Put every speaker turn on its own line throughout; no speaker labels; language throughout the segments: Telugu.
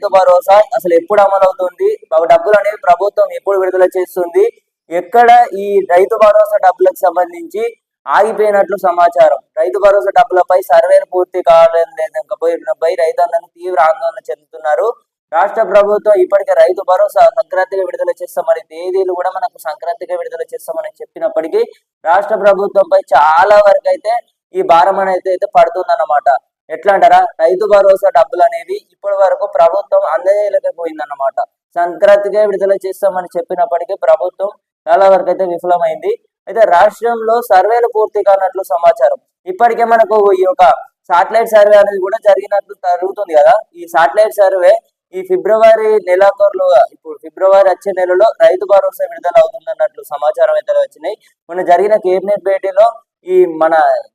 రైతు భరోసా అసలు ఎప్పుడు అమలు అవుతుంది, డబ్బులు అనేవి ప్రభుత్వం ఎప్పుడు విడుదల చేస్తుంది, ఎక్కడ ఈ రైతు భరోసా డబ్బులకు సంబంధించి ఆగిపోయినట్లు సమాచారం. రైతు భరోసా డబ్బులపై సర్వేలు పూర్తి కావాలని రైతన్నలు తీవ్ర ఆందోళన చెందుతున్నారు. రాష్ట్ర ప్రభుత్వం ఇప్పటికే రైతు భరోసా సంక్రాంతిగా విడుదల చేస్తామని, తేదీలు కూడా మనకు సంక్రాంతిగా విడుదల చేస్తామని చెప్పినప్పటికీ రాష్ట్ర ప్రభుత్వంపై చాలా వరకు అయితే ఈ భారం అనేది పడుతుందన్నమాట. ఎట్లా అంటారా, రైతు భరోసా డబ్బులు అనేవి ఇప్పటి వరకు ప్రభుత్వం అందజేయలేకపోయిందన్నమాట. సంక్రాంతిగా విడుదల చేస్తామని చెప్పినప్పటికీ ప్రభుత్వం చాలా వరకు అయితే విఫలమైంది. అయితే రాష్ట్రంలో సర్వేలు పూర్తి కానట్లు సమాచారం. ఇప్పటికే మనకు ఈ యొక్క సాటిలైట్ సర్వే అనేది కూడా జరుగుతుంది కదా. ఈ సాటిలైట్ సర్వే ఈ ఫిబ్రవరి నెలాఖరులో, ఇప్పుడు ఫిబ్రవరి వచ్చే నెలలో రైతు భరోసా విడుదల అవుతుందన్నట్లు సమాచారం అయితే వచ్చినాయి. మొన్న జరిగిన కేబినెట్ భేటీలో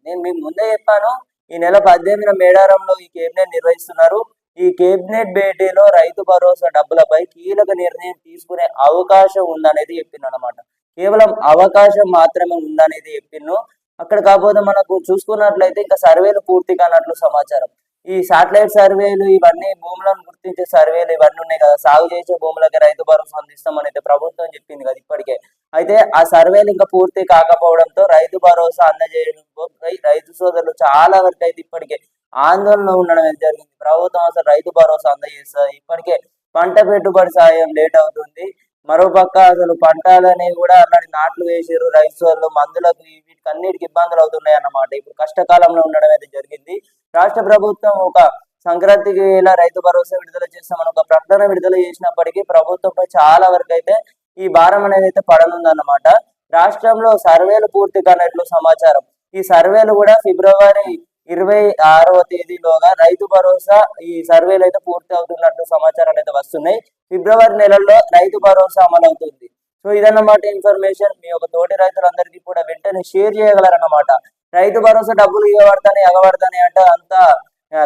నేను మీకు ముందే చెప్పాను, ఈ నెల 18న మేడారంలో ఈ కేబినెట్ నిర్వహిస్తున్నారు. ఈ కేబినెట్ భేటీలో రైతు భరోసా డబ్బులపై కీలక నిర్ణయం తీసుకునే అవకాశం ఉందనేది చెప్పింది అనమాట. కేవలం అవకాశం మాత్రమే ఉందనేది చెప్పిండు అక్కడ. కాకపోతే మనకు చూసుకున్నట్లయితే ఇంకా సర్వేలు పూర్తి కానట్లు సమాచారం. ఈ సాటిలైట్ సర్వేలు ఇవన్నీ భూములను గుర్తించే సర్వేలు ఇవన్నీ ఉన్నాయి కదా, సాగు చేసే భూములకి రైతు భరోసా అందిస్తామని అయితే ప్రభుత్వం చెప్పింది కదా ఇప్పటికే. అయితే ఆ సర్వేలు ఇంకా పూర్తి కాకపోవడంతో రైతు భరోసా అందజేయడంతో రైతు సోదరులు చాలా వరకు అయితే ఇప్పటికే ఆందోళన ఉండడం జరిగింది. ప్రభుత్వం అసలు రైతు భరోసా అందజేస్తుంది, ఇప్పటికే పంట పెట్టుబడి సాయం లేట్ అవుతుంది, మరోపక్క అసలు పంటలనేవి కూడా అలాంటి నాట్లు వేసారు రైతు సోదరులు, మందులకు వీటికన్నిటికి ఇబ్బందులు అవుతున్నాయి అన్నమాట. ఇప్పుడు కష్టకాలంలో ఉండడం అయితే జరిగింది. రాష్ట్ర ప్రభుత్వం ఒక సంక్రాంతికి ఇలా రైతు భరోసా విడుదల చేస్తామని ఒక ప్రకటన విడుదల చేసినప్పటికీ ప్రభుత్వంపై చాలా వరకు అయితే ఈ భారం అనేది అయితే పడనుందన్నమాట. రాష్ట్రంలో సర్వేలు పూర్తి కానట్లు సమాచారం. ఈ సర్వేలు కూడా ఫిబ్రవరి 26వ తేదీలోగా రైతు భరోసా ఈ సర్వేలు అయితే పూర్తి అవుతున్నట్లు సమాచారాలు అయితే వస్తున్నాయి. ఫిబ్రవరి నెలలో రైతు భరోసా అమలు అవుతుంది. సో ఇదన్నమాట ఇన్ఫర్మేషన్. మీ యొక్క తోటి రైతులందరికీ కూడా వెంటనే షేర్ చేయగలరన్నమాట. రైతు భరోసా డబ్బులు ఎగబడతానే అంటే అంతా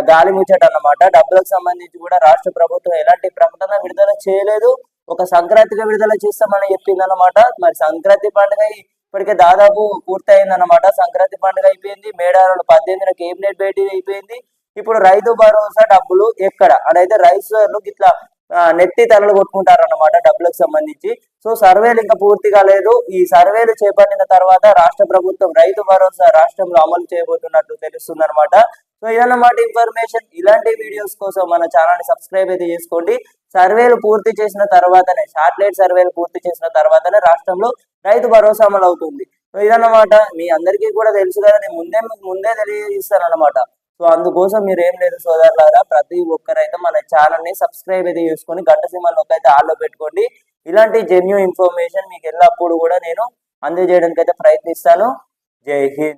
గాలి ముచ్చట అన్నమాట. డబ్బులకు సంబంధించి కూడా రాష్ట్ర ప్రభుత్వం ఎలాంటి ప్రకటన విడుదల చేయలేదు. ఒక సంక్రాంతిగా విడుదల చేస్తామని చెప్పిందన్నమాట. మరి సంక్రాంతి పండుగ ఇప్పటికే దాదాపు పూర్తయిందన్నమాట. సంక్రాంతి పండుగ అయిపోయింది, మేడారంలో 18న కేబినెట్ భేటీ అయిపోయింది. ఇప్పుడు రైతు భరోసా డబ్బులు ఎక్కడ అదైతే రైతులు ఇట్లా నెత్తి తలలు కొట్టుకుంటారన్నమాట డబ్బులకు సంబంధించి. సో సర్వేలు ఇంకా పూర్తి కాలేదు. ఈ సర్వేలు చేపట్టిన తర్వాత రాష్ట్ర ప్రభుత్వం రైతు భరోసా రాష్ట్రంలో అమలు చేయబోతున్నట్టు తెలుస్తుంది అనమాట. సో ఇదన్నమాట ఇన్ఫర్మేషన్. ఇలాంటి వీడియోస్ కోసం మన ఛానల్ ని సబ్స్క్రైబ్ అయితే చేసుకోండి. సర్వేలు పూర్తి చేసిన తర్వాతనే, సాటిలైట్ సర్వేలు పూర్తి చేసిన తర్వాతనే రాష్ట్రంలో రైతు భరోసా అమలు అవుతుంది. సో ఇదన్నమాట. మీ అందరికీ కూడా తెలుసు కదా, నేను ముందే తెలియజేస్తాను అనమాట. సో అందుకోసం మీరు ఏం లేదు సోదరులారా, ప్రతి ఒక్కరైతే మన ఛానల్ ని సబ్స్క్రైబ్ అయితే చేసుకొని గంట సింబల్ నొక్కైతే ఆల్లో పెట్టుకోండి. ఇలాంటి జెన్యూన్ ఇన్ఫర్మేషన్ మీకు ఎల్లప్పుడూ కూడా నేను అందజేయడానికి అయితే ప్రయత్నిస్తాను. జై హింద్.